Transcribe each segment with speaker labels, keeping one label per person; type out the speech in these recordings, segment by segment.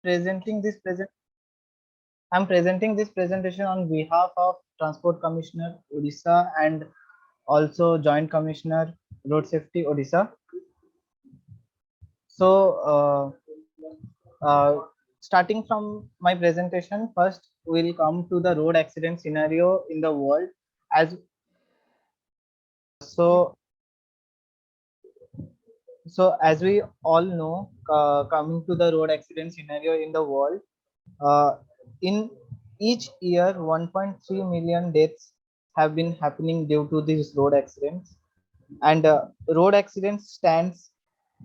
Speaker 1: presenting this present. I'm presenting this presentation on behalf of Transport Commissioner Odisha and also Joint Commissioner Road Safety Odisha. So, starting from my presentation, first we'll come to the road accident scenario in the world. As so, as we all know, coming to the road accident scenario in the world, uh, in each year, 1.3 million deaths have been happening due to these road accidents, and road accidents stands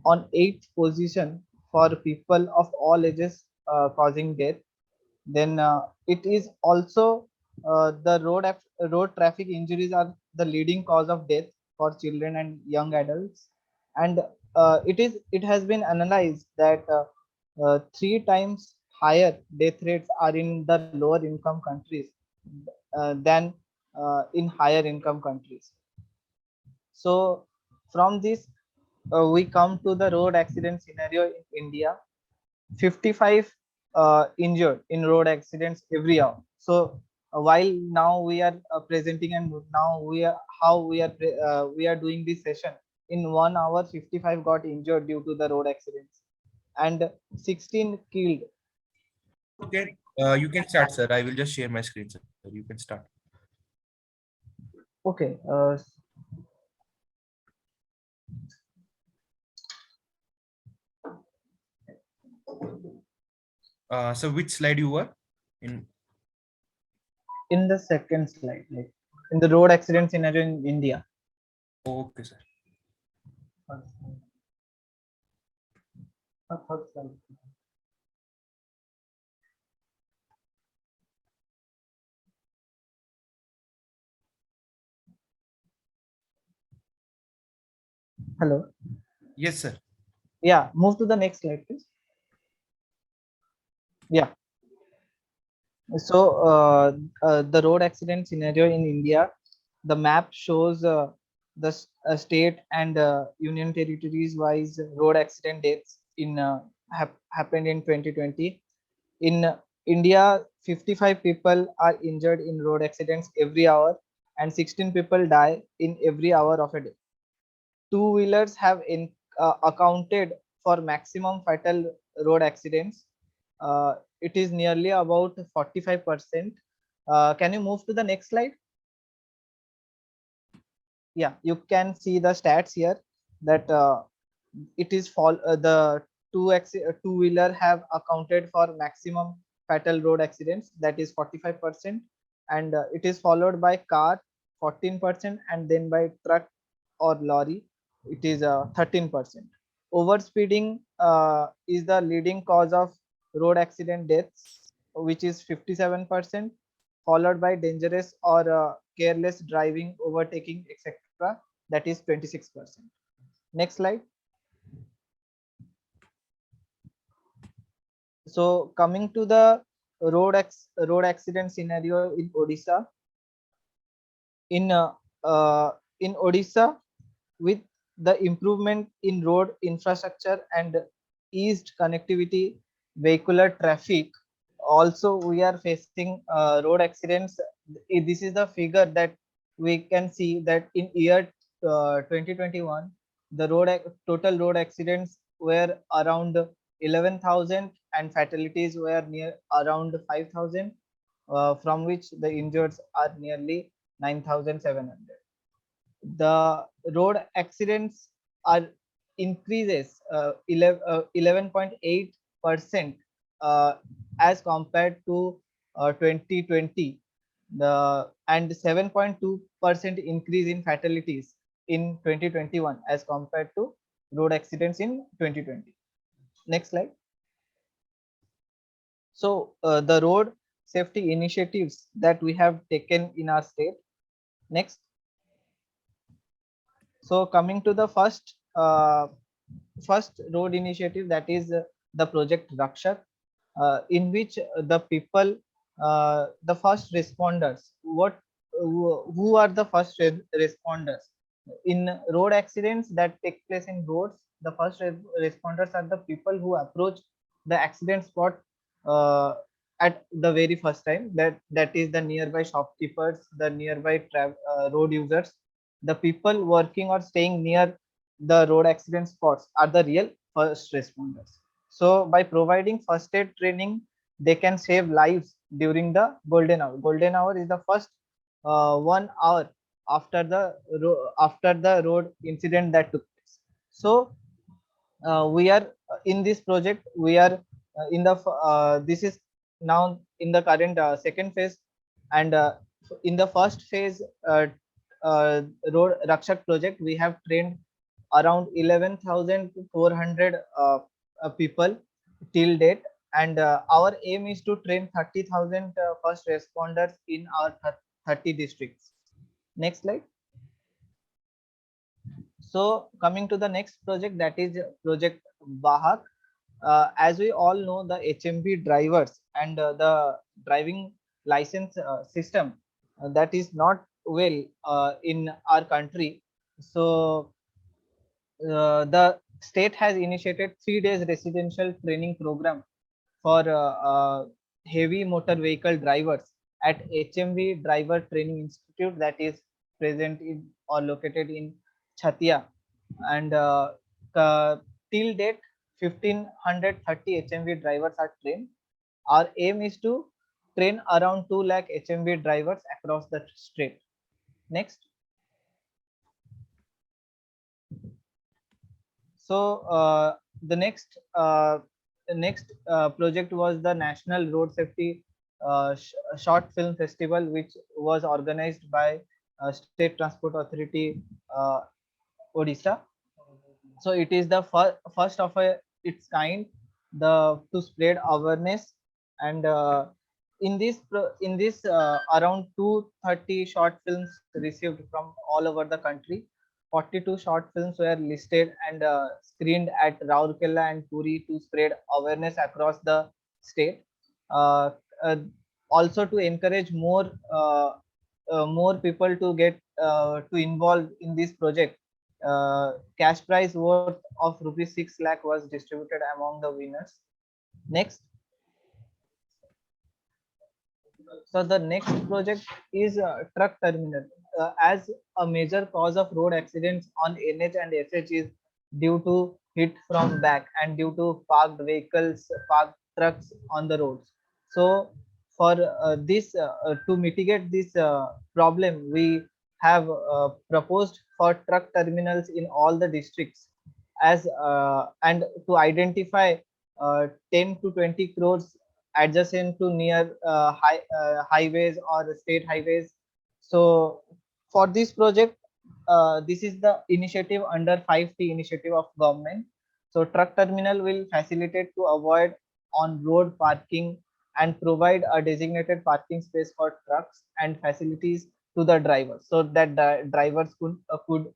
Speaker 1: on eighth position for people of all ages causing death. Then it is also the road traffic injuries are the leading cause of death for children and young adults, and it has been analyzed that three times higher death rates are in the lower income countries than in higher income countries. So from this, we come to the road accident scenario in India. 55 injured in road accidents every hour. So while now we are presenting, and now we are how we are doing this session, in 1 hour 55 got injured due to the road accidents and 16 killed.
Speaker 2: You can start, sir. I will just share my screen, sir. You can start.
Speaker 1: Okay.
Speaker 2: So which slide you were in?
Speaker 1: In the second slide, like in the road accident scenario in India.
Speaker 2: Okay, sir.
Speaker 1: Third slide. Hello.
Speaker 2: Yes, sir.
Speaker 1: Yeah, move to the next slide, please. Yeah. So the road accident scenario in India, the map shows the state and union territories wise road accident deaths in happened in 2020. In India, 55 people are injured in road accidents every hour, and 16 people die in every hour of a day. Two-wheelers have accounted for maximum fatal road accidents. It is nearly about 45%. Can you move to the next slide? Yeah, you can see the stats here that it is the two-wheeler have accounted for maximum fatal road accidents, that is 45%, and it is followed by car 14%, and then by truck or lorry it is 13%. Overspeeding is the leading cause of road accident deaths, which is 57%, followed by dangerous or careless driving, overtaking, etc. That is 26%. Next slide. So coming to the road accident scenario in Odisha, in uh, in Odisha, with the improvement in road infrastructure and eased connectivity, vehicular traffic, also we are facing road accidents. This is the figure that we can see that in year 2021, the total road accidents were around 11,000 and fatalities were near around 5,000, from which the injured are nearly 9,700. The road accidents are increases 11.8% as compared to 2020, the and 7.2% increase in fatalities in 2021 as compared to road accidents in 2020. Next slide. So the road safety initiatives that we have taken in our state. Next. So coming to the first road initiative, that is the project Rakshak, in which the people, the first responders, who are the first responders in road accidents that take place in roads. The first responders are the people who approach the accident spot uh, at the very first time. That is the nearby shopkeepers, the nearby road users, the people working or staying near the road accident spots are the real first responders. So by providing first aid training, they can save lives during the golden hour. Golden hour is the first 1 hour after the after the road incident that took place. So we are in this project, we are in the this is now in the current second phase. And in the first phase, uh, road rakshak project, we have trained around 11,400 people till date. And our aim is to train 30,000 first responders in our 30 districts. Next slide. So coming to the next project, that is project Bahak. As we all know, the HMV drivers and the driving license system that is not well in our country. So the state has initiated 3 days residential training program for heavy motor vehicle drivers at HMV Driver Training Institute, that is present in or located in Chatia. And till date, 1530 HMV drivers are trained. Our aim is to train around 2 lakh HMV drivers across the state. Next. So the next project was the National Road Safety Short Film Festival, which was organized by State Transport Authority, uh, Odisha. So it is the first of its kind, the to spread awareness. And in this around 230 short films received from all over the country. 42 short films were listed and screened at Raurkela and Puri to spread awareness across the state. uh, uh, Also to encourage more people to get to involve in this project, cash prize worth of rupees 6 lakh was distributed among the winners. Next. So the next project is truck terminal. As a major cause of road accidents on NH and SH is due to hit from back and due to parked vehicles, parked trucks on the roads. So for this to mitigate this problem, we have proposed for truck terminals in all the districts, as and to identify 10 to 20 crores adjacent to near highways or state highways. So for this project, this is the initiative under 5T initiative of government. So truck terminal will facilitate to avoid on road parking and provide a designated parking space for trucks and facilities to the drivers, so that the drivers could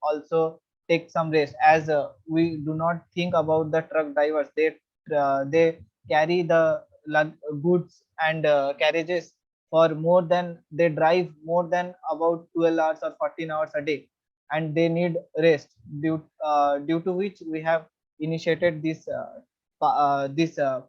Speaker 1: also take some rest, as we do not think about the truck drivers. They carry the goods and carriages for more than, they drive more than about 12 hours or 14 hours a day, and they need rest, due to which we have initiated this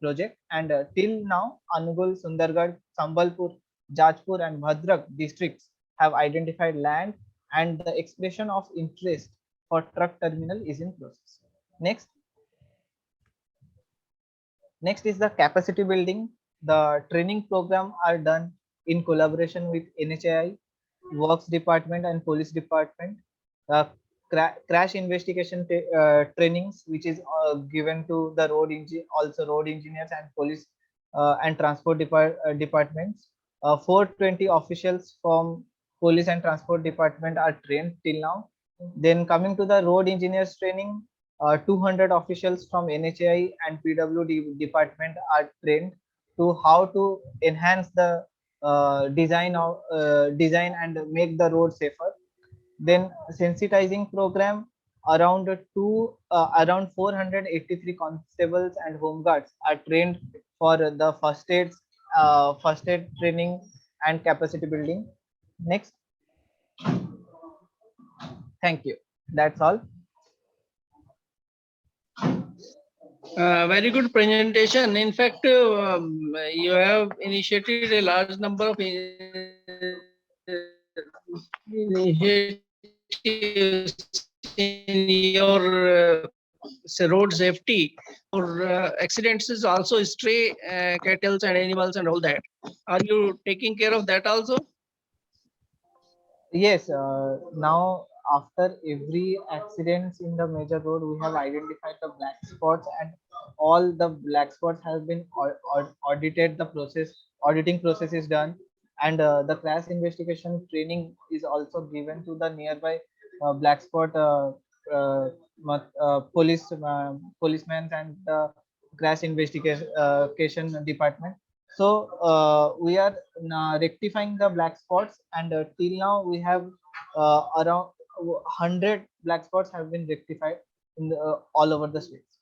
Speaker 1: project. And till now, Anugul, Sundargarh, Sambalpur, Jajpur and Bhadrak districts have identified land, and the expression of interest for truck terminal is in process. Next. Next is the capacity building. The training program are done in collaboration with NHAI, Works Department and Police Department. Uh, Crash investigation trainings, which is given to the also road engineers and police and transport departments. 420 officials from police and transport department are trained till now. Then coming to the road engineers training, 200 officials from NHAI and PWD department are trained to how to enhance the design and make the road safer. Then sensitizing program, around 483 constables and homeguards are trained for the first aid training and capacity building. Next. Thank you. That's all.
Speaker 3: Very good presentation. In fact, you have initiated a large number of initiatives in your say road safety. For accidents is also stray cattle and animals and all that. Are you taking care of that also?
Speaker 1: Yes, now after every accidents in the major road, we have identified the black spots, and all the black spots have been audited. The process auditing process is done, and the crash investigation training is also given to the nearby black spot policemen and the crash investigation department. So we are rectifying the black spots, and till now we have around 100 black spots have been rectified in all over the states.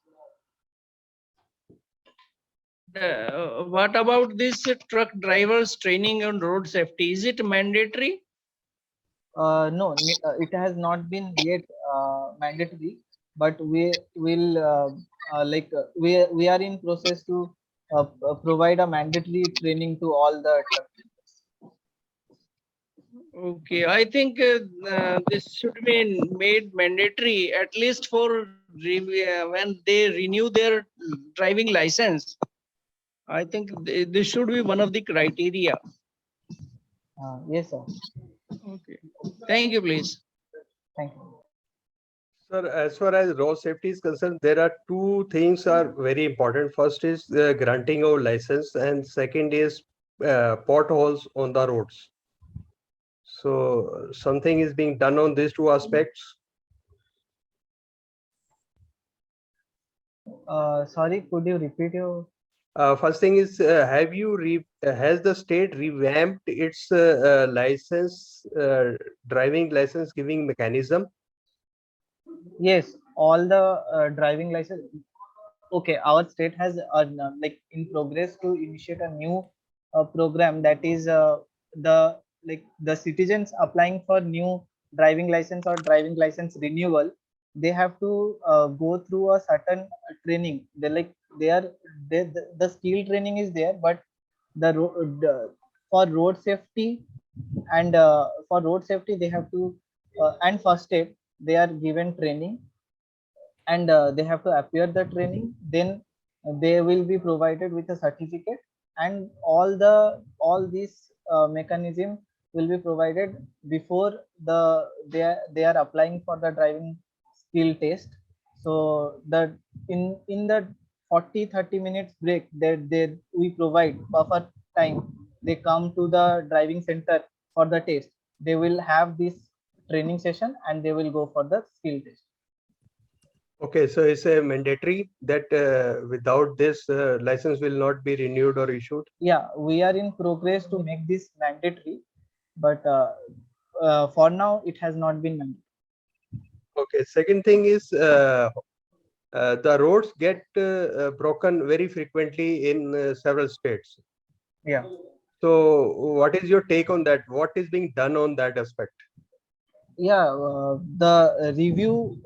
Speaker 3: What about this truck drivers training on road safety? Is it mandatory?
Speaker 1: No, it has not been yet mandatory, but we will we are in process to provide a mandatory training to all the truck drivers.
Speaker 3: Okay, I think this should be made mandatory at least for when they renew their driving license. I think this should be one of the criteria.
Speaker 1: Yes, sir.
Speaker 3: Okay, thank you, please.
Speaker 1: Thank you.
Speaker 4: Sir, as far as road safety is concerned, there are two things are very important. First is the granting of license, and second is potholes on the roads. So something is being done on these two aspects.
Speaker 1: Sorry, could you repeat your?
Speaker 4: First thing is, has the state revamped its license, driving license giving mechanism?
Speaker 1: Yes, all the driving license. Okay, our state has like in progress to initiate a new program, that is the citizens applying for new driving license or driving license renewal. They have to go through a certain training. They are the skill training is there, but for road safety, and for road safety they have to and first aid they are given training, and they have to appear the training. Then they will be provided with a certificate, and all these mechanism will be provided before they are applying for the driving skill test. So that in the 40-30 minutes break that we provide buffer time, they come to the driving center for the test. They will have this training session, and they will go for the skill test.
Speaker 4: Okay, so it's a mandatory that without this license will not be renewed or issued.
Speaker 1: Yeah, we are in progress to make this mandatory, but for now it has not been mandatory.
Speaker 4: Okay, second thing is the roads get broken very frequently in several states.
Speaker 1: Yeah.
Speaker 4: So what is your take on that? What is being done on that aspect?
Speaker 1: Yeah, the review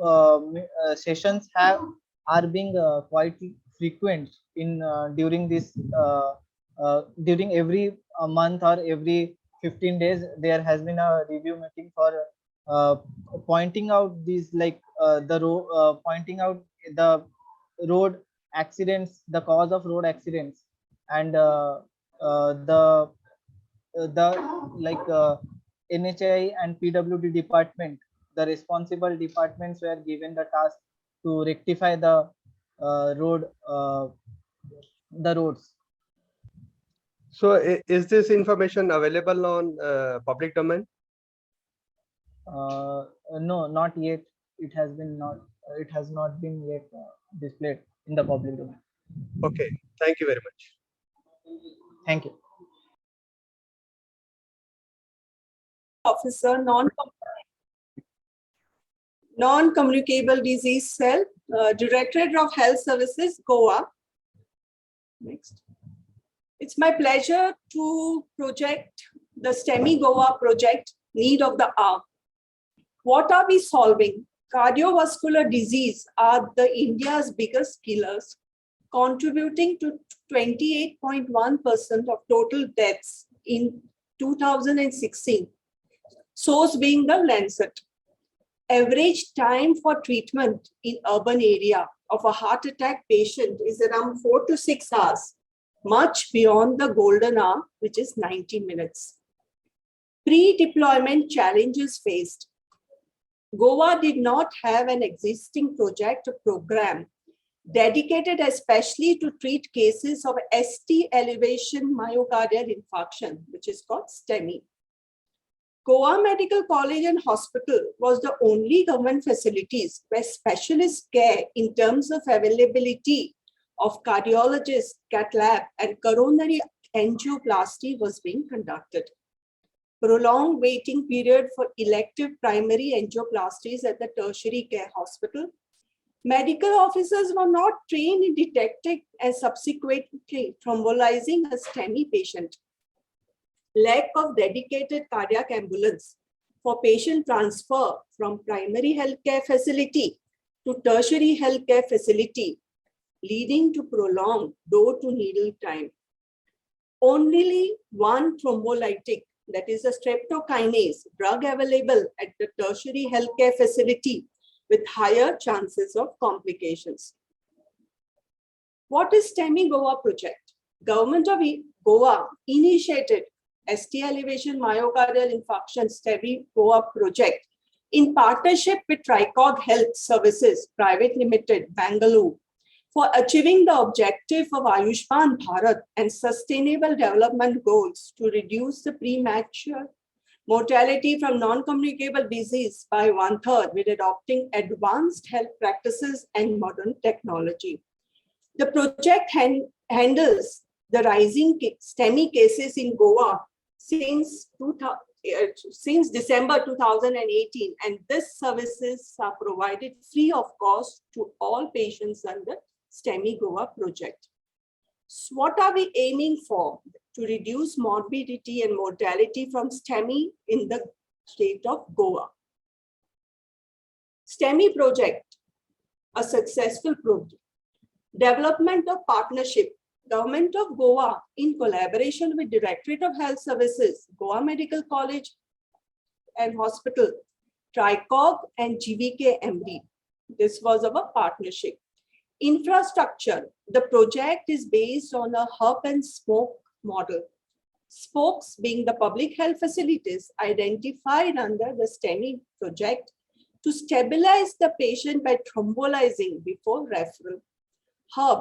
Speaker 1: sessions are being quite frequent in during this during every month or every 15 days. There has been a review meeting for uh, pointing out these, like pointing out the road accidents, the cause of road accidents, and the like NHI and PWD department, the responsible departments were given the task to rectify the roads.
Speaker 4: So is this information available on public domain?
Speaker 1: No, not yet. It has not been yet displayed in the public domain.
Speaker 4: Okay, thank you very much.
Speaker 1: Thank you.
Speaker 5: Officer, non-communicable disease cell, Directorate of Health Services, Goa. Next. It's my pleasure to project the STEMI Goa project, Need of the Hour. What are we solving? Cardiovascular disease are the India's biggest killers. contributing to 28.1% of total deaths in 2016. Source being the Lancet. Average time for treatment in urban area of a heart attack patient is around 4 to 6 hours, much beyond the golden hour, which is 90 minutes. Pre-deployment challenges faced. Goa did not have an existing project or program dedicated especially to treat cases of ST elevation myocardial infarction, which is called STEMI. Goa Medical College and Hospital was the only government facilities where specialist care in terms of availability of cardiologists, cath lab, and coronary angioplasty was being conducted. Prolonged waiting period for elective primary angioplasties at the tertiary care hospital. Medical officers were not trained in detecting and subsequently thrombolizing a STEMI patient. Lack of dedicated cardiac ambulance for patient transfer from primary healthcare facility to tertiary healthcare facility, leading to prolonged door-to-needle time. Only one thrombolytic, that is a streptokinase drug available at the tertiary healthcare facility with higher chances of complications. What is STEMI Goa project? Government of Goa initiated ST elevation myocardial infarction STEMI Goa project in partnership with Tricog Health Services Private Limited, Bangalore, for achieving the objective of Ayushman Bharat and Sustainable Development Goals to reduce the premature mortality from non-communicable disease by 1/3 with adopting advanced health practices and modern technology. The project handles the rising STEMI cases in Goa since December 2018, and these services are provided free of cost to all patients under STEMI Goa project. So what are we aiming for? To reduce morbidity and mortality from STEMI in the state of Goa. STEMI project, a successful project. Development of partnership. Government of Goa, in collaboration with Directorate of Health Services, Goa Medical College and Hospital, Tricog and GVK MD. This was our partnership. Infrastructure. The project is based on a hub and spoke model. Spokes being the public health facilities identified under the STEMI project to stabilize the patient by thrombolizing before referral. Hub,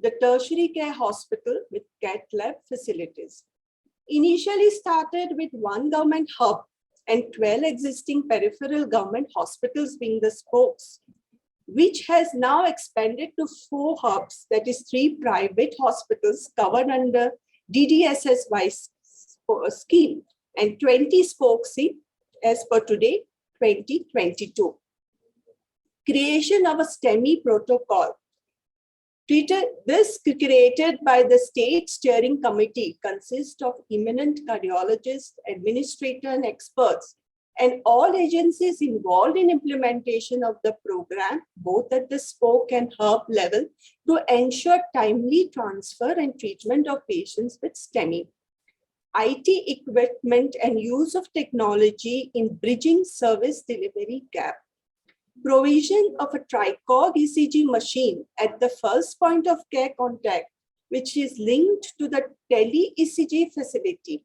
Speaker 5: the tertiary care hospital with cath lab facilities. Initially started with one government hub and 12 existing peripheral government hospitals being the spokes, which has now expanded to 4 hubs, that is 3 private hospitals covered under DDSSY scheme and 20 spokes in, as per today, 2022. Creation of a STEMI protocol. This created by the state steering committee consists of eminent cardiologists, administrator and experts, and all agencies involved in implementation of the program, both at the spoke and hub level, to ensure timely transfer and treatment of patients with STEMI. IT equipment and use of technology in bridging service delivery gap. Provision of a Tricog ECG machine at the first point of care contact, which is linked to the tele-ECG facility.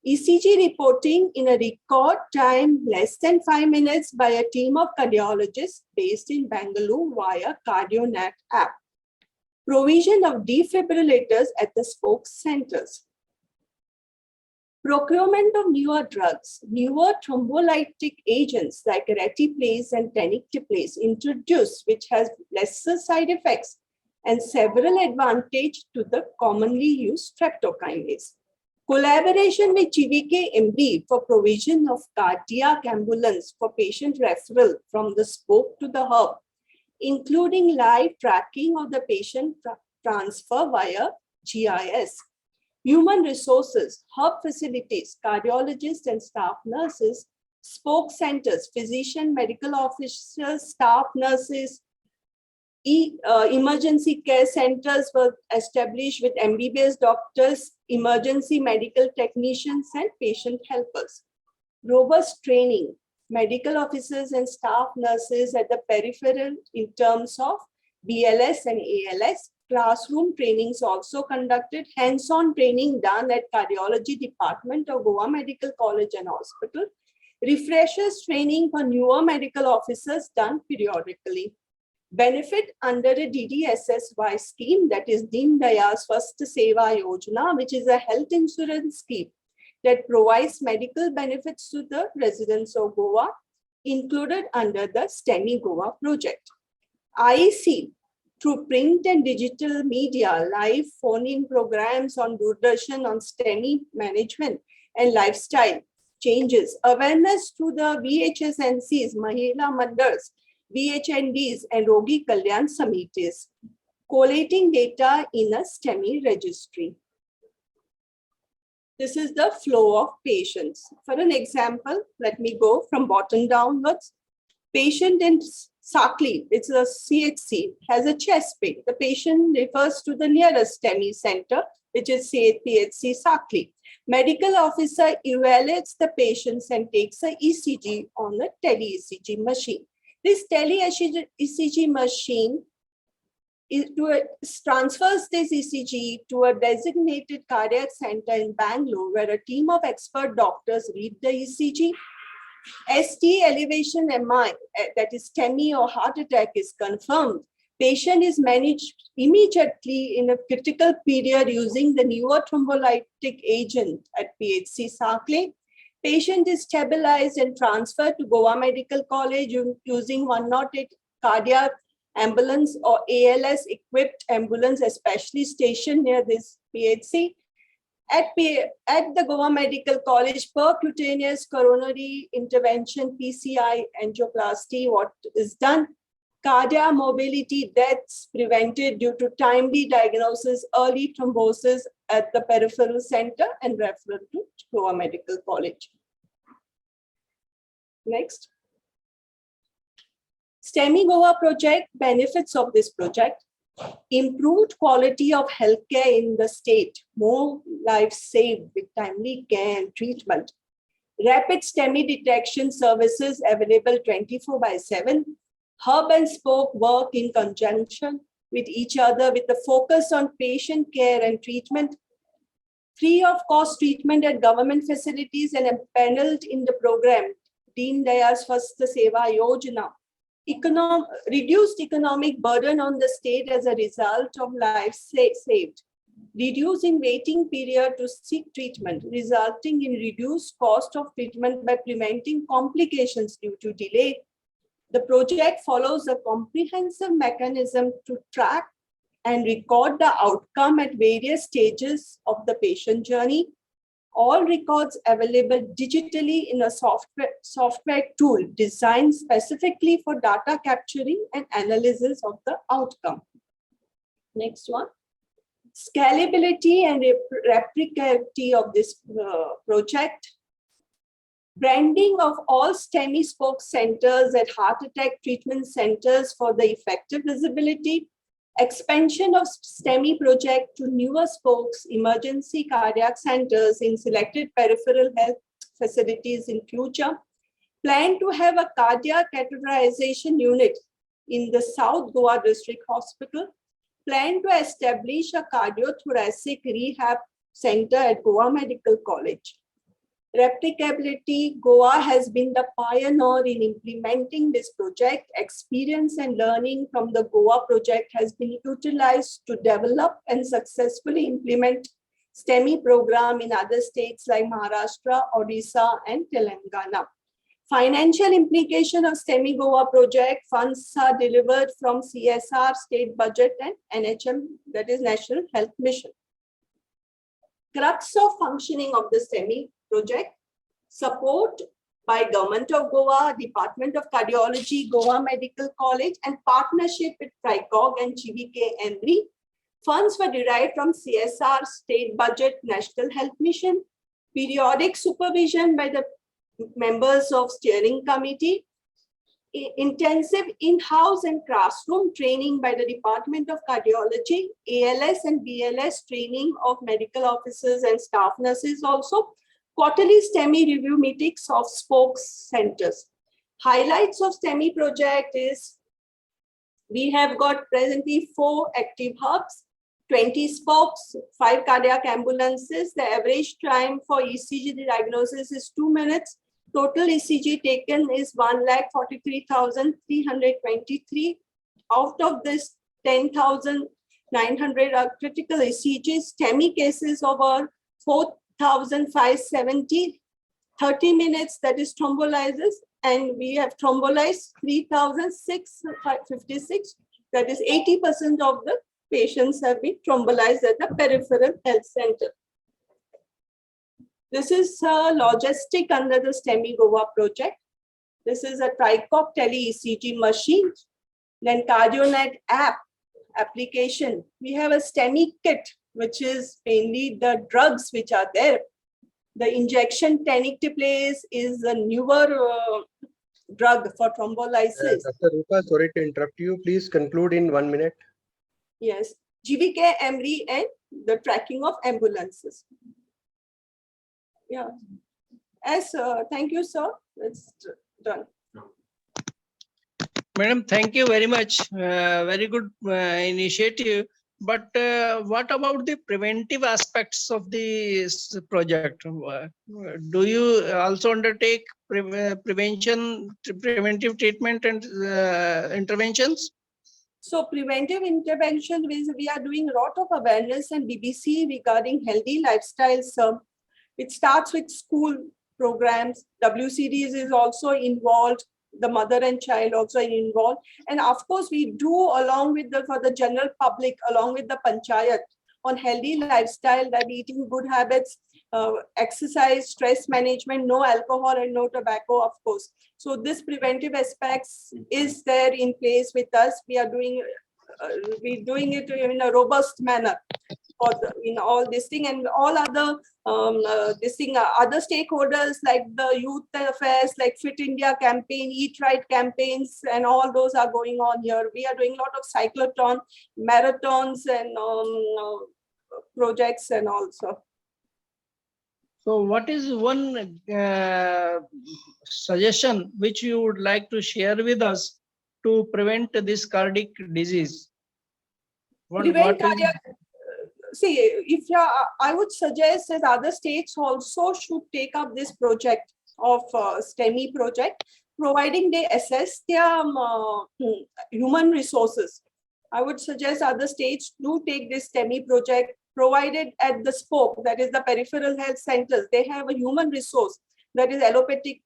Speaker 5: ECG reporting in a record time less than 5 minutes by a team of cardiologists based in Bangalore via CardioNet app. Provision of defibrillators at the spoke centers. Procurement of newer drugs, newer thrombolytic agents like retiplase and tenecteplase introduced, which has lesser side effects and several advantages to the commonly used streptokinase. Collaboration with GVK MD for provision of cardiac ambulance for patient referral from the spoke to the hub, including live tracking of the patient transfer via GIS. Human resources, hub facilities, cardiologists and staff nurses, spoke centers, physician, medical officers, staff nurses, Emergency care centers were established with MBBS doctors, emergency medical technicians, and patient helpers. Robust training, medical officers and staff nurses at the peripheral in terms of BLS and ALS. Classroom trainings also conducted, hands-on training done at cardiology department of Goa Medical College and Hospital. Refreshers training for newer medical officers done periodically. Benefit under a DDSSY scheme, that is Deen Dayal's First Seva Yojana, which is a health insurance scheme that provides medical benefits to the residents of Goa, included under the STEMI Goa project. IEC, through print and digital media, live phone-in programs on Doordarshan on STEMI management and lifestyle changes, awareness to the VHSNCs, Mahila Mandals, VHNDs, and Rogi Kalyan Samitis, collating data in a STEMI registry. This is the flow of patients. For an example, let me go from bottom downwards. Patient in Sakli, it's a CHC, has a chest pain. The patient refers to the nearest STEMI center, which is PHC Sakli. Medical officer evaluates the patients and takes a ECG on a tele-ECG machine. This tele-ECG machine transfers this ECG to a designated cardiac center in Bangalore, where a team of expert doctors read the ECG. ST elevation MI, that is STEMI or heart attack, is confirmed. Patient is managed immediately in a critical period using the newer thrombolytic agent at PHC Sakle. Patient is stabilized and transferred to Goa Medical College using 108 cardiac ambulance or ALS equipped ambulance, especially stationed near this PHC. At the Goa Medical College, percutaneous coronary intervention, PCI angioplasty, what is done? Cardiac mobility deaths prevented due to timely diagnosis, early thrombosis at the peripheral center and referred to Goa Medical College. Next. STEMI Goa project, benefits of this project: improved quality of healthcare in the state, more lives saved with timely care and treatment. Rapid STEMI detection services available 24/7. Hub and spoke work in conjunction with each other with a focus on patient care and treatment. Free of cost treatment at government facilities and empaneled in the program Deen Dayal's First Seva Yojana. Reduced economic burden on the state as a result of lives saved. Reducing waiting period to seek treatment, resulting in reduced cost of treatment by preventing complications due to delay. The project follows a comprehensive mechanism to track and record the outcome at various stages of the patient journey. All records available digitally in a software tool designed specifically for data capturing and analysis of the outcome. Next one. Scalability and replicability of this project. Branding of all STEMI spoke centers at heart attack treatment centers for the effective visibility. Expansion of STEMI project to newer spokes, emergency cardiac centers in selected peripheral health facilities in future. Plan to have a cardiac catheterization unit in the South Goa District Hospital. Plan to establish a cardiothoracic rehab center at Goa Medical College. Replicability, Goa has been the pioneer in implementing this project. Experience and learning from the Goa project has been utilized to develop and successfully implement STEMI program in other states like Maharashtra, Odisha, and Telangana. Financial implication of STEMI Goa project: funds are delivered from CSR, state budget, and NHM, that is National Health Mission. Crux of functioning of the STEMI project: support by Government of Goa, Department of Cardiology, Goa Medical College, and partnership with TRICOG and GVK Henry. Funds were derived from CSR, state budget, National Health Mission. Periodic supervision by the members of steering committee. intensive in-house and classroom training by the Department of Cardiology, ALS and BLS training of medical officers and staff nurses also, quarterly STEMI review meetings of spokes centers. Highlights of STEMI project is we have got presently 4 active hubs, 20 spokes, 5 cardiac ambulances. The average time for ECG diagnosis is 2 minutes. Total ECG taken is 1,43,323. Out of this, 10,900 are critical ECGs. STEMI cases over 4,570. 30 minutes, that is thrombolysis. And we have thrombolized 3,656. That is 80% of the patients have been thrombolized at the peripheral health center. This is a logistic under the STEMI Goa project. This is a TriCog tele ECG machine. Then CardioNet app application. We have a STEMI kit, which is mainly the drugs which are there. The injection tenecteplase is a newer drug for thrombolysis.
Speaker 4: Dr. Rupa, sorry to interrupt you. Please conclude in 1 minute.
Speaker 5: Yes, GVK, EMRI, and the tracking of ambulances. Yeah. Thank you, sir. It's done.
Speaker 3: Madam, thank you very much. Very good initiative. But what about the preventive aspects of this project? Do you also undertake preventive treatment and interventions?
Speaker 5: So preventive intervention, we are doing a lot of awareness and BBC regarding healthy lifestyles. It starts with school programs. WCDs is also involved. The mother and child also involved. And of course, we do along with for the general public, along with the panchayat on healthy lifestyle, that eating good habits, exercise, stress management, no alcohol and no tobacco, of course. So this preventive aspects is there in place with us. We are doing it in a robust manner for in all this thing, and all other other stakeholders like the youth affairs, like Fit India campaign, Eat Right campaigns, and all those are going on here. We are doing a lot of cyclotron, marathons, and projects, and also.
Speaker 3: So what is one suggestion which you would like to share with us to prevent this cardiac disease?
Speaker 5: See, I would suggest that other states also should take up this project of STEMI project, providing they assess their human resources. I would suggest other states do take this STEMI project, provided at the spoke, that is the peripheral health centers. They have a human resource, that is allopathic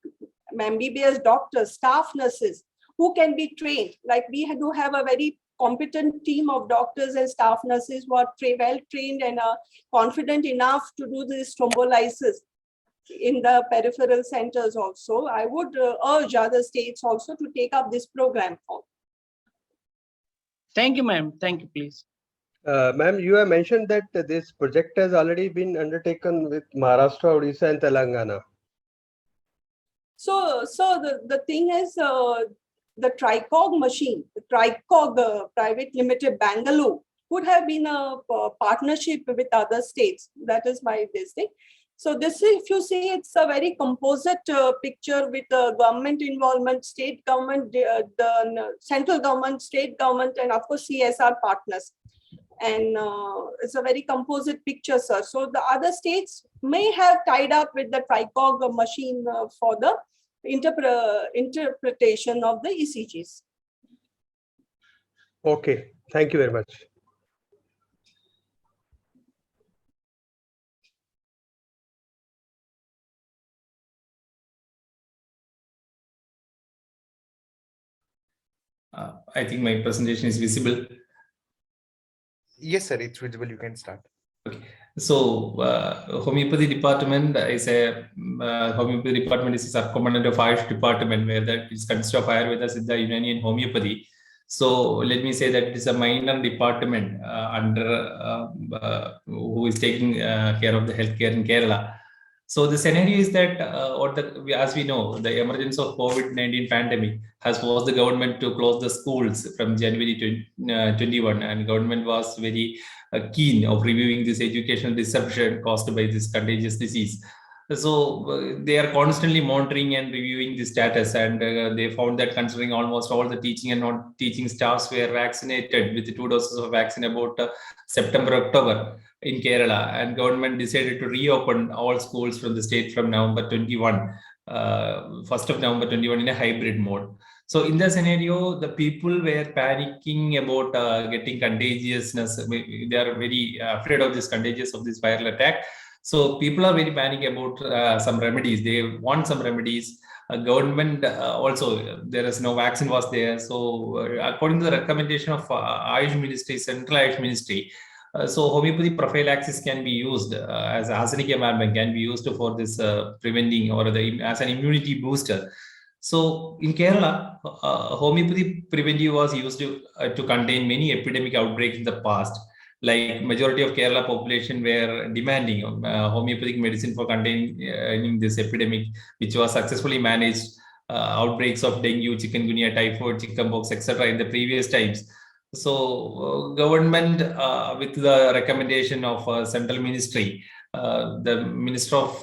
Speaker 5: MBBS doctors, staff nurses, who can be trained. Like we do have a very competent team of doctors and staff nurses who are well trained and are confident enough to do this thrombolysis in the peripheral centers also. I would urge other states also to take up this program.
Speaker 3: Thank you, ma'am. Thank you, please.
Speaker 4: Ma'am, you have mentioned that this project has already been undertaken with Maharashtra, Odisha, and Telangana.
Speaker 5: So the thing is, the TriCog machine, the TriCog Private Limited Bangalore, would have been a partnership with other states. That is my this thing. So this, if you see, it's a very composite picture with government involvement, state government, the central government, state government, and of course CSR partners. And it's a very composite picture, sir. So the other states may have tied up with the TriCog machine for the interpretation of the ECGs.
Speaker 4: Okay, thank you very much.
Speaker 6: I think my presentation is visible.
Speaker 2: Yes, sir, it's visible. You can start.
Speaker 6: Okay. So homeopathy department is a subcomponent of Ayush department, where that is consists of Ayurveda, Siddha, Unani, and homeopathy. So let me say that it is a minor department under who is taking care of the healthcare in Kerala. So the scenario is that, as we know, the emergence of COVID-19 pandemic has forced the government to close the schools from January 21, and government was very keen of reviewing this educational disruption caused by this contagious disease. So they are constantly monitoring and reviewing the status, and they found that considering almost all the teaching and non-teaching staffs were vaccinated with 2 doses of vaccine about September, October in Kerala, and government decided to reopen all schools from the state from November 21, 1st of November 21 in a hybrid mode. So in the scenario, the people were panicking about getting contagiousness. They are very afraid of this contagious of this viral attack. So people are very panic about some remedies. They want some remedies. Government also, there is no vaccine was there. So according to the recommendation of Ayush Ministry, Central Ayush Ministry, so homeopathy prophylaxis can be used as arsenic amalgam can be used for this preventing or as an immunity booster. So in Kerala, homeopathy preventive was used to contain many epidemic outbreaks in the past. Like majority of Kerala population were demanding homeopathic medicine for containing this epidemic, which was successfully managed. Outbreaks of dengue, chikungunya, typhoid, chickenpox, etc. in the previous times. So government, with the recommendation of central ministry, the Minister of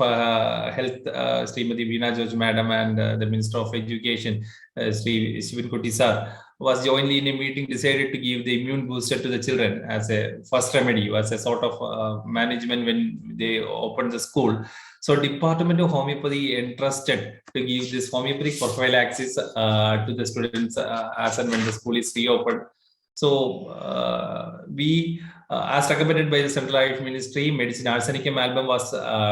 Speaker 6: Health, Srimati Veena George Madam, and the Minister of Education, Sri Shivan Kutty Sir, was jointly in a meeting decided to give the immune booster to the children as a first remedy, as a sort of management when they opened the school. So Department of Homeopathy entrusted to give this homeopathic prophylaxis to the students as and when the school is reopened. So as recommended by the Central Ayush Ministry, medicine arsenicum amalgam was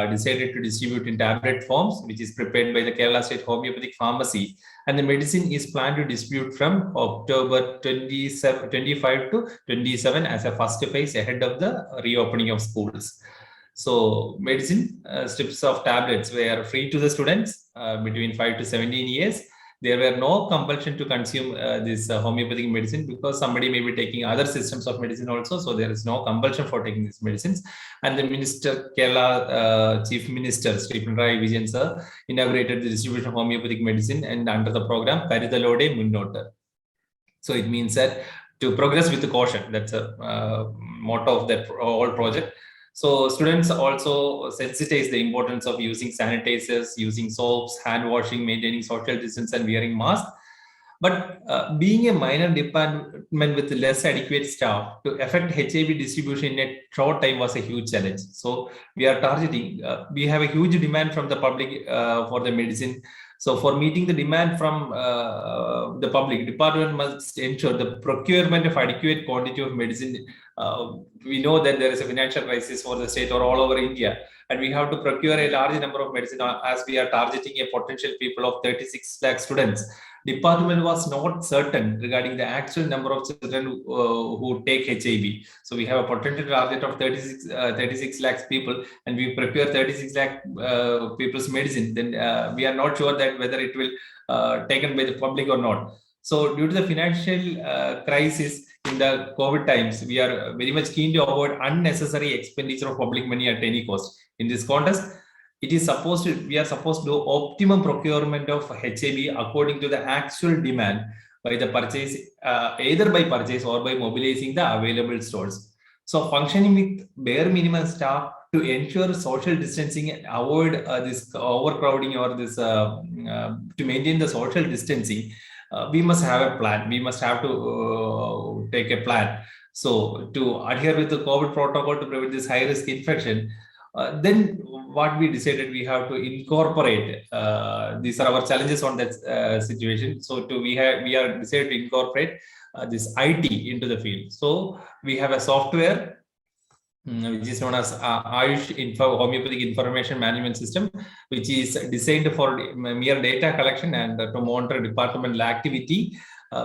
Speaker 6: decided to distribute in tablet forms, which is prepared by the Kerala State Homeopathic Pharmacy. And the medicine is planned to distribute from October 25 to 27 as a first phase ahead of the reopening of schools. So medicine strips of tablets were free to the students between 5 to 17 years. There were no compulsion to consume this homeopathic medicine because somebody may be taking other systems of medicine also. So there is no compulsion for taking these medicines. And the Minister, Kerala Chief Minister, Sri Pinarayi Vijayan sir, inaugurated the distribution of homeopathic medicine and under the program, Karuthalode Munnotu. So it means that to progress with caution, that's a motto of that whole project. So students also sensitize the importance of using sanitizers, using soaps, hand washing, maintaining social distance, and wearing masks. But being a minor department with less adequate staff to affect HIV distribution in a short time was a huge challenge. So we are targeting, we have a huge demand from the public for the medicine. So for meeting the demand from the public, department must ensure the procurement of adequate quantity of medicine. We know that there is a financial crisis for the state or all over India, and we have to procure a large number of medicine as we are targeting a potential people of 36 lakh students. Department was not certain regarding the actual number of children who take HIV. So we have a potential target of 36 lakhs people, and we procure 36 lakh people's medicine. Then we are not sure that whether it will taken by the public or not. So due to the financial crisis in the COVID times, we are very much keen to avoid unnecessary expenditure of public money at any cost. In this context, we are supposed to do optimum procurement of HIV according to the actual demand by the purchase, either by purchase or by mobilizing the available stores. So functioning with bare minimum staff to ensure social distancing and avoid this overcrowding or this to maintain the social distancing, we must have a plan. We must have to take a plan. So to adhere with the COVID protocol to prevent this high risk infection, then what we decided, we have to incorporate, these are our challenges on that situation. So we are decided to incorporate this IT into the field. So we have a software which is known as Ayush Homeopathic Information Management System, which is designed for mere data collection and to monitor departmental activity,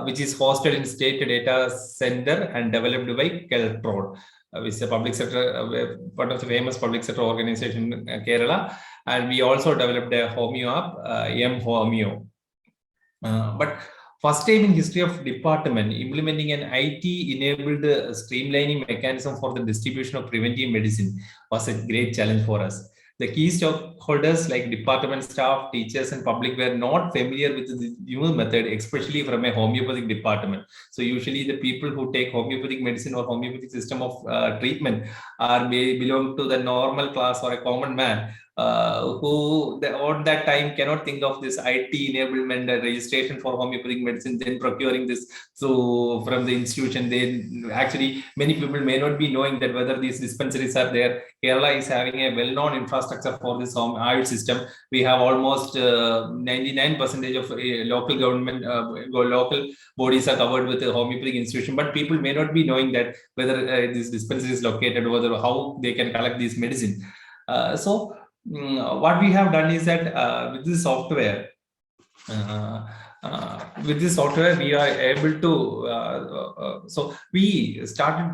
Speaker 6: which is hosted in State Data Center and developed by Keltron, which is a public sector, one of the famous public sector organization in Kerala. And we also developed a Homeo app, M-Homeo. But first time in history of department implementing an IT-enabled streamlining mechanism for the distribution of preventive medicine was a great challenge for us. The key stakeholders like department staff, teachers, and public were not familiar with the new method, especially from a homeopathic department. So usually the people who take homeopathic medicine or homeopathic system of treatment belong to the normal class or a common man. Who on that time cannot think of this IT enablement registration for homeopathic medicine, then procuring this so from the institution. Then actually many people may not be knowing that whether these dispensaries are there. Kerala is having a well-known infrastructure for this home Ayurveda system. We have almost 99% of local government, local bodies are covered with a homeopathic institution, but people may not be knowing that whether this dispensary is located, whether how they can collect this medicine. What we have done is that with this software, we are able to. So we started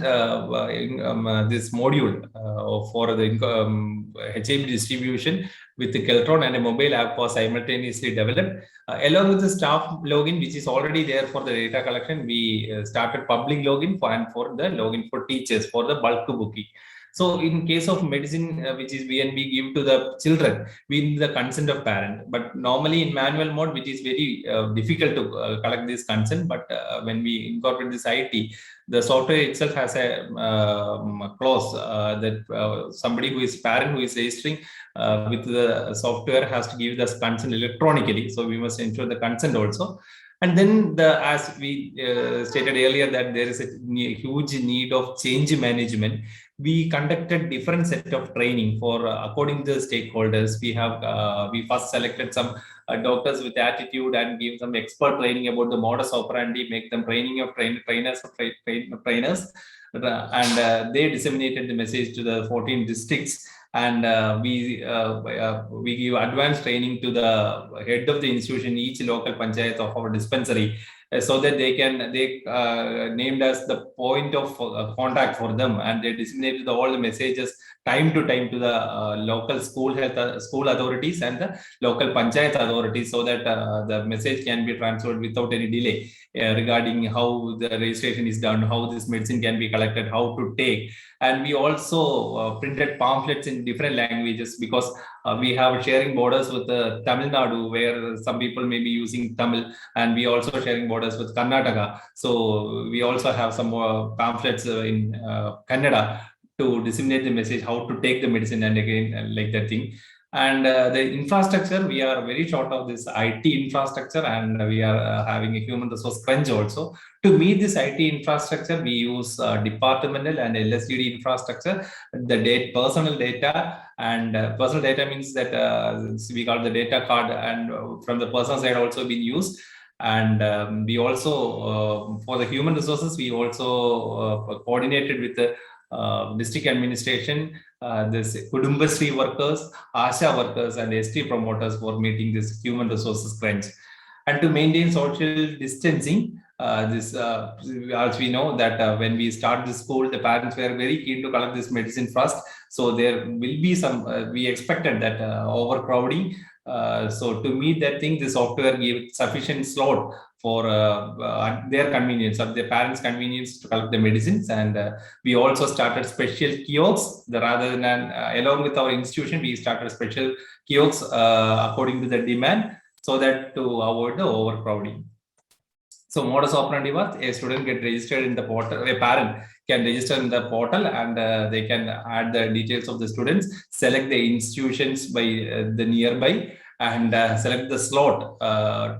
Speaker 6: this module for the HIB distribution with the Keltron and a mobile app was simultaneously developed. Along with the staff login, which is already there for the data collection, we started public login for the login for teachers for the bulk booking. So in case of medicine, which is VNB give to the children, we need the consent of parent. But normally in manual mode, which is very difficult to collect this consent. But when we incorporate this IT, the software itself has a clause that somebody who is parent who is registering with the software has to give the consent electronically. So we must ensure the consent also. And then as we stated earlier that there is a huge need of change management. We conducted different set of training for according to the stakeholders. We first selected some doctors with attitude and give them expert training about the modus operandi, make them training of trainers, and they disseminated the message to the 14 districts. And we give advanced training to the head of the institution, each local panchayat of our dispensary, so that they named as the point of contact for them, and they disseminated all the messages time to time to the local school authorities and the local panchayat authorities, so that the message can be transferred without any delay regarding how the registration is done, how this medicine can be collected, how to take. And we also printed pamphlets in different languages, because we have sharing borders with Tamil Nadu, where some people may be using Tamil, and we also sharing borders with Karnataka. So we also have some more pamphlets in Kannada to disseminate the message how to take the medicine, and again like that thing. And the infrastructure, we are very short of this IT infrastructure, and we are having a human resource crunch also. To meet this IT infrastructure, we use departmental and LSDD infrastructure, the personal data. And personal data means that we call the data card, and from the personal side also been used. And we also, for the human resources, we also coordinated with the district administration, this Kudumbasri workers, ASHA workers, and ST promoters for meeting this human resources crunch. And to maintain social distancing, as we know that when we start the school, the parents were very keen to collect this medicine first. So there will be some, we expected that overcrowding. So to meet that thing, the software gave sufficient slot for their convenience, or their parents' convenience, to collect the medicines. And we also started special kiosks, rather than along with our institution, we started special kiosks according to the demand, so that to avoid the overcrowding. So modus operandi was a student get registered in the portal, a parent can register in the portal, and they can add the details of the students, select the institutions by the nearby, and select the slot,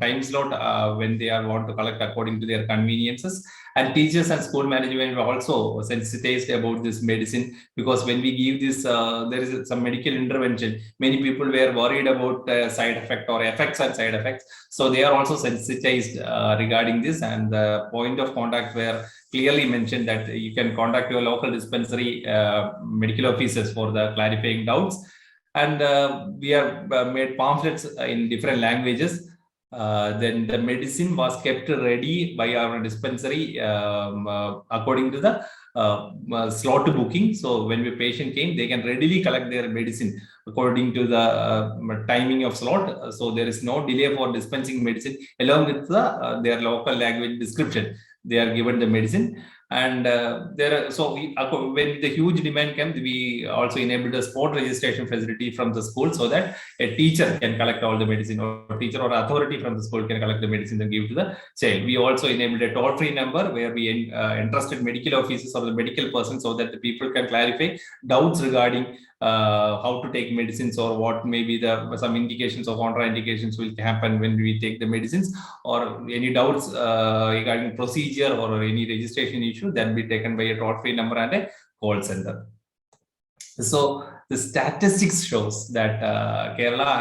Speaker 6: time slot when they want to collect according to their conveniences. And teachers and school management were also sensitized about this medicine, because when we give this, there is some medical intervention. Many people were worried about side effect or effects and side effects. So they are also sensitized regarding this, and the point of contact were clearly mentioned that you can contact your local dispensary medical officers for the clarifying doubts. And we have made pamphlets in different languages. Then the medicine was kept ready by our dispensary according to the slot booking. So when the patient came, they can readily collect their medicine according to the timing of slot. So there is no delay for dispensing medicine, along with their local language description. They are given the medicine. And when the huge demand came, we also enabled a spot registration facility from the school, so that a teacher can collect all the medicine, or teacher or authority from the school can collect the medicine and give to the child. We also enabled a toll-free number where we entrusted medical officers or the medical person, so that the people can clarify doubts regarding how to take medicines, or what may be some indications or contraindications will happen when we take the medicines, or any doubts regarding procedure or any registration issue, that be taken by a toll-free number and a call center. So the statistics shows that Kerala,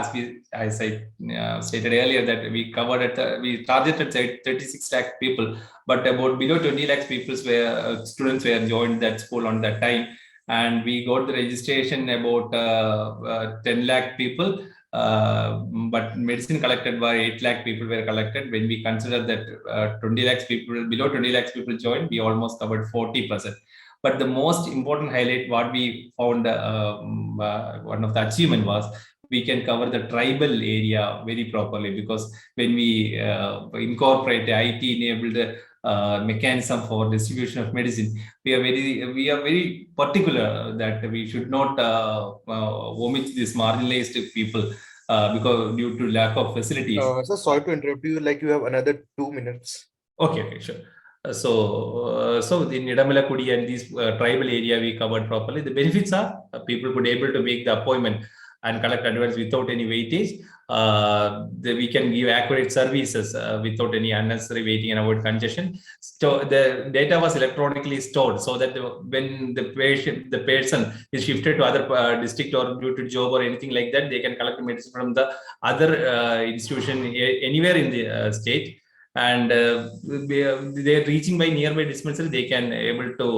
Speaker 6: as I stated earlier, that we covered we targeted 36 lakh people, but about below 20 lakh people students were joined that school on that time, and we got the registration about 10 lakh people. But medicine collected by 8 lakh people were collected. When we consider that 20 lakhs people, below 20 lakhs people joined, we almost covered 40%. But the most important highlight, what we found, one of the achievement was, we can cover the tribal area very properly, because when we incorporate the IT-enabled mechanism for distribution of medicine, we are very particular that we should not omit these marginalized people because due to lack of facilities.
Speaker 2: So sorry to interrupt you. Like you have another 2 minutes.
Speaker 6: Okay, sure. So in Idamalakudi and these tribal area we covered properly. The benefits are people could able to make the appointment and collect advice without any weightage. We can give accurate services without any unnecessary waiting and avoid congestion. So the data was electronically stored, so that when the person is shifted to other district or due to job or anything like that, they can collect medicine from the other institution anywhere in the state. And they are reaching by nearby dispensary, they can able to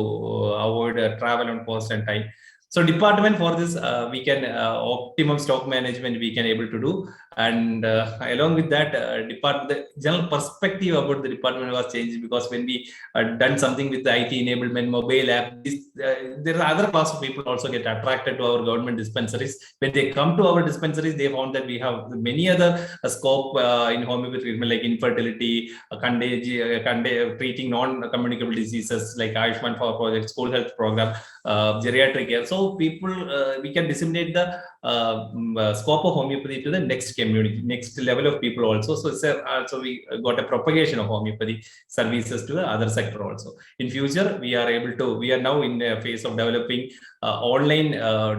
Speaker 6: avoid travel and cost and time. So department for this, we can optimum stock management we can able to do, and along with that, the general perspective about the department was changed, because when we done something with the IT enablement mobile app, there are other class of people also get attracted to our government dispensaries. When they come to our dispensaries, they found that we have many other scope in homeopathy treatment, like infertility, treating non-communicable diseases like Ayushman for project, school health program, geriatric care. So people, we can disseminate the scope of homeopathy to the next community, next level of people also. So we got a propagation of homeopathy services to the other sector also. In future, we are now in a phase of developing online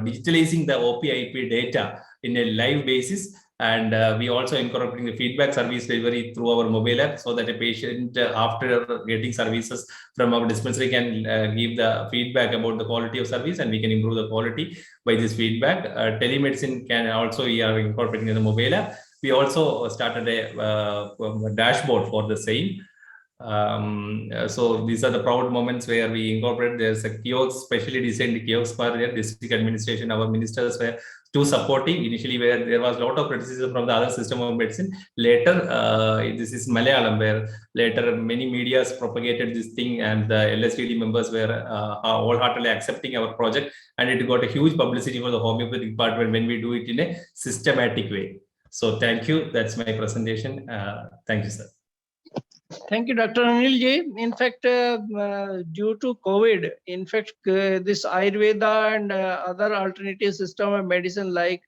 Speaker 6: digitalizing the OP/IP data in a live basis. And we also incorporating the feedback service delivery through our mobile app, so that a patient after getting services from our dispensary can give the feedback about the quality of service, and we can improve the quality by this feedback. Telemedicine can also, we are incorporating in the mobile app. We also started a dashboard for the same. So these are the proud moments where we incorporate. There's a kiosk, specially designed kiosk for their district administration. Our ministers were too supportive initially, where there was a lot of criticism from the other system of medicine. Later, this is Malayalam, where later many medias propagated this thing, and the LSTD members were wholeheartedly accepting our project, and it got a huge publicity for the homeopathy department when we do it in a systematic way. So thank you. That's my presentation. Thank you, sir.
Speaker 3: Thank you, Dr. Anil J. In fact, due to COVID, in fact, this Ayurveda and other alternative system of medicine like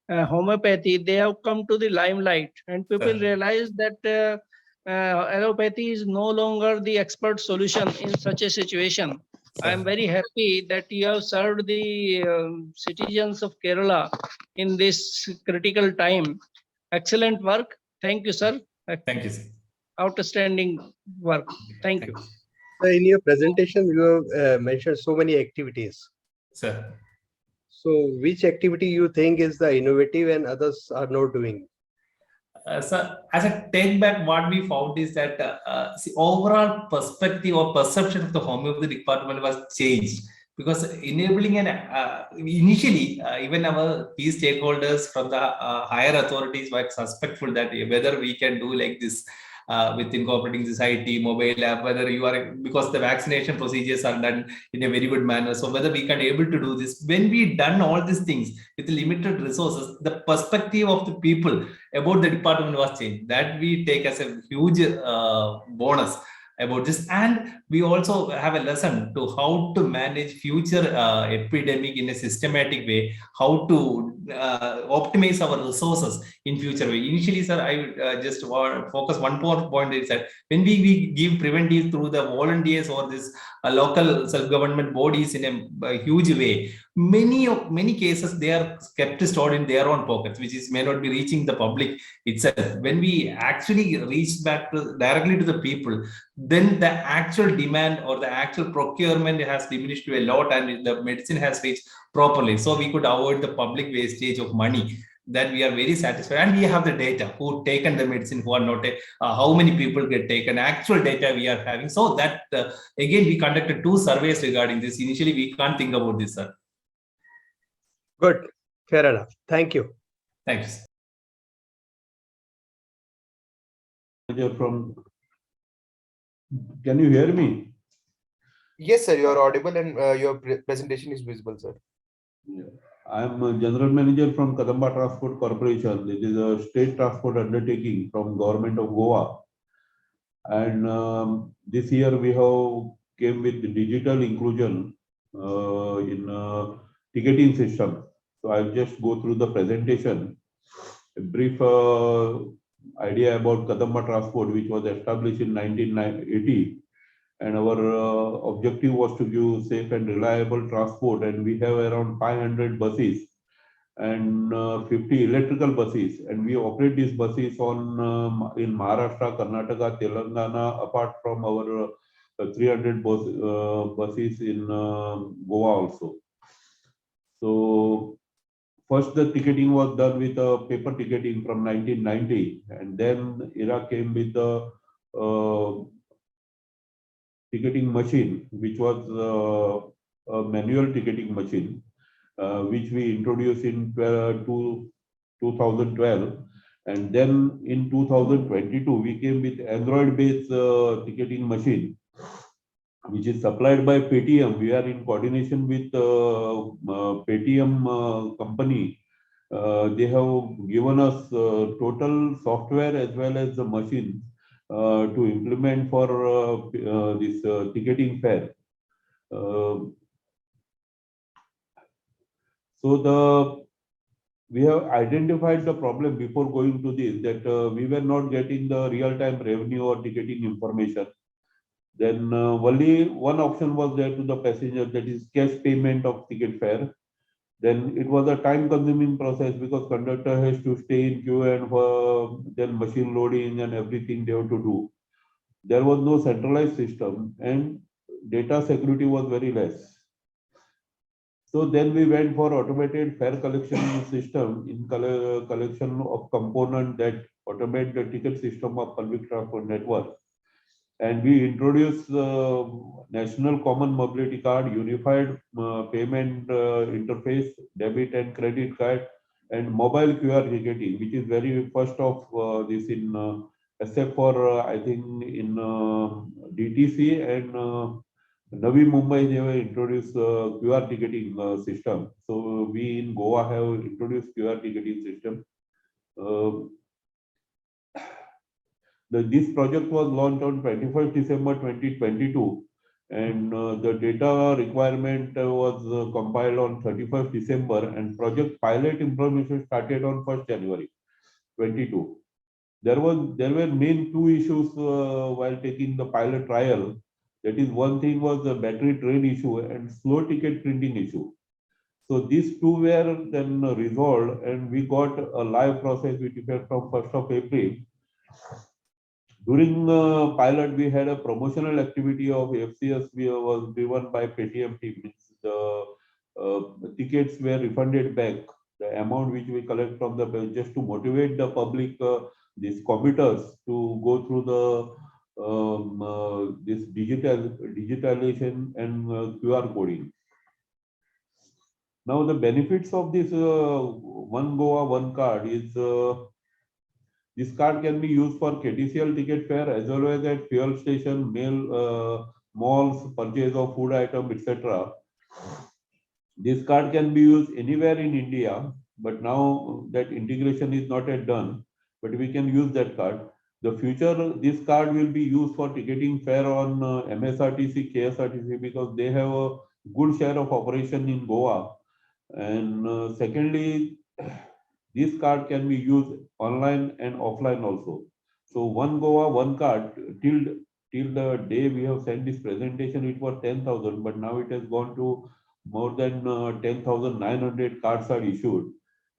Speaker 3: homeopathy, they have come to the limelight, and people realize that allopathy is no longer the expert solution in such a situation. I am very happy that you have served the citizens of Kerala in this critical time. Excellent work. Thank you, sir.
Speaker 6: Thank you, sir.
Speaker 3: Outstanding work. Thank you.
Speaker 4: In your presentation, you have mentioned so many activities.
Speaker 6: Sir.
Speaker 4: So which activity you think is the innovative and others are not doing?
Speaker 6: So as a take back, what we found is that the overall perspective or perception of the homeopathy department was changed, because enabling initially even our key stakeholders from the higher authorities were suspectful that whether we can do like this with incorporating this IT mobile app, whether you are, because the vaccination procedures are done in a very good manner. So whether we can able to do this, when we done all these things with limited resources, the perspective of the people about the department was changed. That we take as a huge bonus. about this. And we also have a lesson to how to manage future epidemic in a systematic way, how to optimize our resources in future way. Initially, sir, I just want focus one more point is that when we give preventive through the volunteers or this local self-government bodies in a huge way, many cases they are kept stored in their own pockets, which is may not be reaching the public itself. When we actually reach back to directly to the people, then the actual demand or the actual procurement has diminished to a lot, and the medicine has reached properly. So we could avoid the public wastage of money. That we are very satisfied, and we have the data who taken the medicine, who are not, how many people get taken, actual data we are having. So that again, we conducted 2 surveys regarding this. Initially, we can't think about this, sir.
Speaker 4: Good, fair enough. Thank you.
Speaker 6: Thanks.
Speaker 7: From, can you hear me?
Speaker 2: Yes, sir, you are audible and your presentation is visible, sir.
Speaker 7: Yeah. I am a general manager from Kadamba Transport Corporation. It is a state transport undertaking from government of Goa. And this year we have came with digital inclusion in ticketing system. So I'll just go through the presentation. A brief idea about Kadamba Transport, which was established in 1980. And our objective was to give safe and reliable transport, and we have around 500 buses and 50 electrical buses, and we operate these buses on in Maharashtra, Karnataka, Telangana, apart from our 300 buses in Goa also. So first the ticketing was done with paper ticketing from 1990, and then era came with the ticketing machine, which was a manual ticketing machine, which we introduced in 2012. And then in 2022, we came with Android-based ticketing machine, which is supplied by Paytm. We are in coordination with Paytm company. They have given us total software as well as the machine to implement for this ticketing fare. So we have identified the problem before going to this, that we were not getting the real-time revenue or ticketing information. Then only one option was there to the passenger, that is cash payment of ticket fare. Then it was a time-consuming process because conductor has to stay in queue and then machine loading and everything they have to do. There was no centralized system and data security was very less. So then we went for automated fare collection system in collection of component that automate the ticket system of public transport network. And we introduced National Common Mobility Card, Unified Payment Interface, debit and credit card, and mobile QR ticketing, which is very first of this in, except for I think in DTC and Navi Mumbai, they have introduced QR ticketing system. So we in Goa have introduced QR ticketing system. This project was launched on 21st December 2022, and the data requirement was compiled on 31st December, and project pilot implementation started on 1st January 22. There were main two issues while taking the pilot trial. That is, one thing was the battery drain issue and slow ticket printing issue. So these two were then resolved, and we got a live process which effect from 1st of April. During pilot, we had a promotional activity of FCS was driven by Paytm team. The tickets were refunded back, the amount which we collect from the just to motivate the public, these commuters to go through the this digitalization and QR coding. Now the benefits of this One Goa One Card is this card can be used for KTCL ticket fare as well as at fuel station, malls, purchase of food item, etc. This card can be used anywhere in India, but now that integration is not yet done, but we can use that card. The future, this card will be used for ticketing fare on MSRTC, KSRTC because they have a good share of operation in Goa. And secondly, this card can be used online and offline also. So one Goa, one card till the day we have sent this presentation, it was 10,000, but now it has gone to more than 10,900 cards are issued.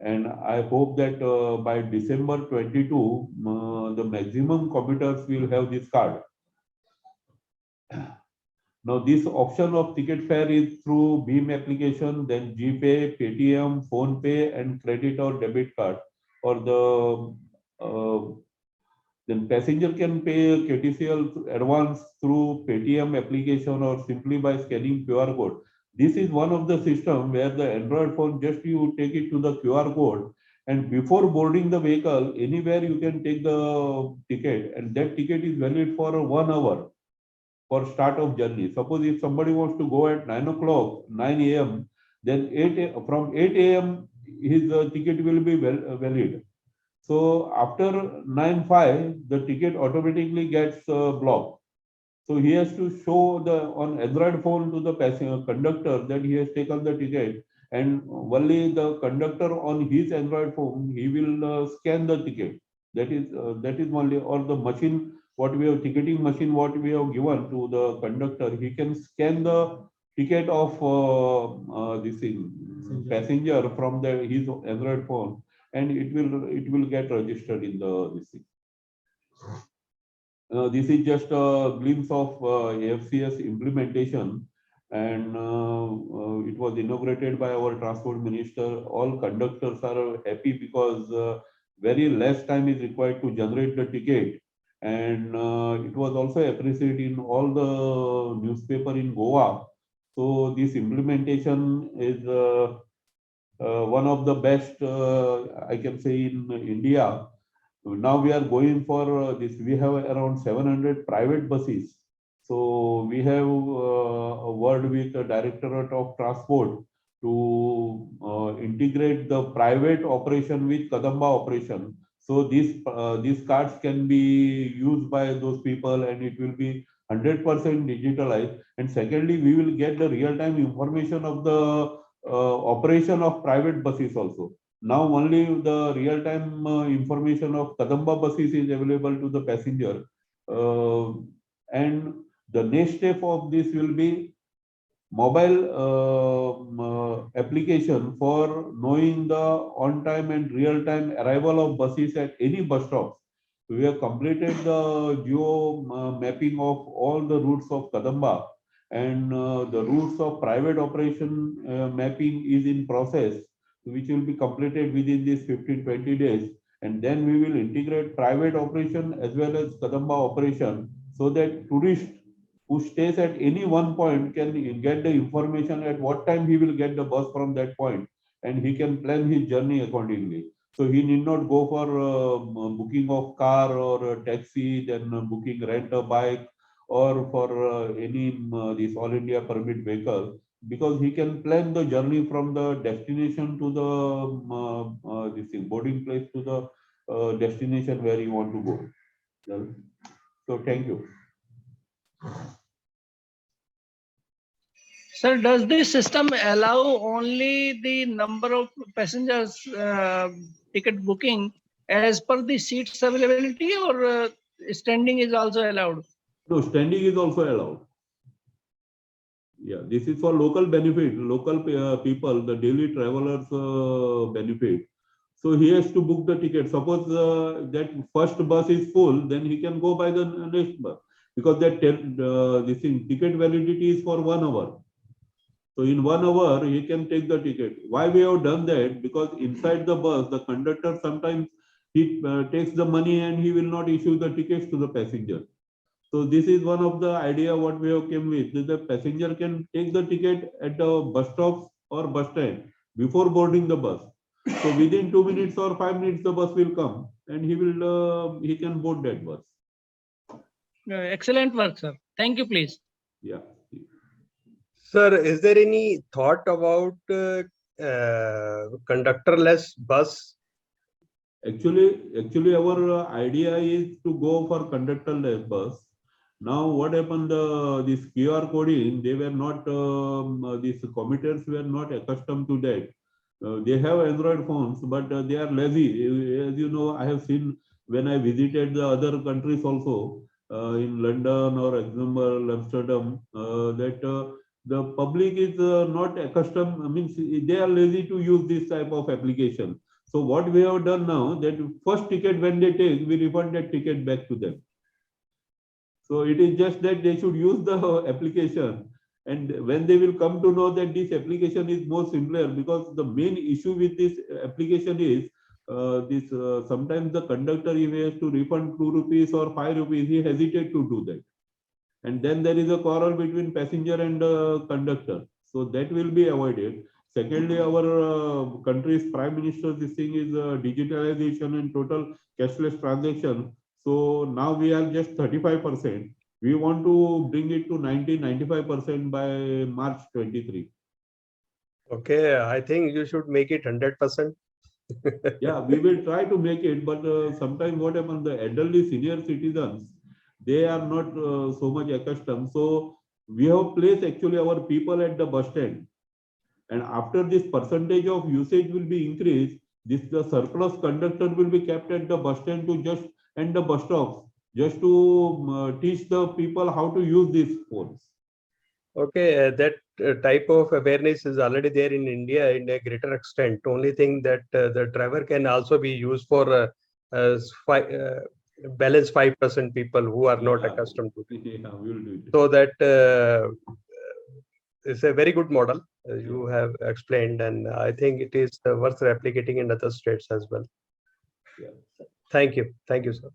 Speaker 7: And I hope that by December 22, the maximum commuters will have this card. Now, this option of ticket fare is through BEAM application, then GPay, Paytm, PhonePe, and credit or debit card. Or then passenger can pay KTCL advance through Paytm application or simply by scanning QR code. This is one of the system where the Android phone, just you take it to the QR code, and before boarding the vehicle, anywhere you can take the ticket, and that ticket is valid for 1 hour for start of journey. Suppose if somebody wants to go at 9 o'clock, 9 a.m., then from 8 a.m. his ticket will be valid. So after 9:05, the ticket automatically gets blocked. So he has to show the on Android phone to the passenger conductor that he has taken the ticket, and only the conductor on his Android phone he will scan the ticket. That is only, or the machine what we have, ticketing machine what we have given to the conductor, he can scan the ticket of this passenger from his Android phone, and it will get registered in the this thing. This is just a glimpse of AFCS implementation, and it was inaugurated by our transport minister. All conductors are happy because very less time is required to generate the ticket, and it was also appreciated in all the newspaper in Goa. So this implementation is one of the best, I can say, in India. Now we are going for this. We have around 700 private buses. So we have a word with the Directorate of Transport to integrate the private operation with Kadamba operation. So these cards can be used by those people, and it will be 100% digitalized. And secondly, we will get the real-time information of the operation of private buses also. Now only the real-time information of Kadamba buses is available to the passenger. And the next step of this will be mobile application for knowing the on-time and real-time arrival of buses at any bus stop. We have completed the geo mapping of all the routes of Kadamba, and the routes of private operation mapping is in process, which will be completed within these 15-20 days. And then we will integrate private operation as well as Kadamba operation, so that tourist who stays at any one point can get the information at what time he will get the bus from that point, and he can plan his journey accordingly. So he need not go for booking of car or a taxi, then booking rent a bike, or for any this all India permit vehicle, because he can plan the journey from the destination to the this thing, boarding place to the destination where you want to go. So thank you.
Speaker 3: Sir, does this system allow only the number of passengers ticket booking as per the seats availability, or standing is also allowed?
Speaker 7: No, standing is also allowed. Yeah, this is for local benefit, local people, the daily travelers benefit. So he has to book the ticket. Suppose that first bus is full, then he can go by the next bus, because that this thing, ticket validity is for 1 hour. So in 1 hour he can take the ticket. Why we have done that? Because inside the bus, the conductor sometimes he takes the money and he will not issue the tickets to the passenger. So this is one of the idea what we have came with. The passenger can take the ticket at the bus stops or bus stand before boarding the bus. So within 2 minutes or 5 minutes, the bus will come, and he can board that bus.
Speaker 3: Excellent work, sir. Thank you, please.
Speaker 7: Yeah.
Speaker 4: Sir, is there any thought about conductorless bus?
Speaker 7: Actually, our idea is to go for conductorless bus. Now, what happened? This QR coding, they were not. These commuters were not accustomed to that. They have Android phones, but they are lazy. As you know, I have seen when I visited the other countries also, in London or example Amsterdam, that the public is not accustomed. I mean, they are lazy to use this type of application. So what we have done now, that first ticket when they take, we refund that ticket back to them. So it is just that they should use the application, and when they will come to know that this application is more simpler, because the main issue with this application is this sometimes the conductor, if he has to refund 2 rupees or 5 rupees, he hesitate to do that, and then there is a quarrel between passenger and conductor. So that will be avoided. Secondly, our country's prime minister, this thing is digitalization and total cashless transaction. So now we are just 35%. We want to bring it to 90-95% by March 23.
Speaker 4: Okay, I think you should make it 100%.
Speaker 7: Yeah, we will try to make it, but sometimes what happens, the elderly senior citizens, they are not so much accustomed. So we have placed actually our people at the bus stand, and after this percentage of usage will be increased, this the surplus conductor will be kept at the bus stand to just, and the bus stops, just to teach the people how to use these phones.
Speaker 4: Okay, that type of awareness is already there in India in a greater extent. Only thing that the driver can also be used for balance 5% people who are not accustomed to it.
Speaker 7: Yeah, we will do it.
Speaker 4: So that it's a very good model you have explained, and I think it is worth replicating in other states as well.
Speaker 7: Yeah.
Speaker 4: Thank you, sir.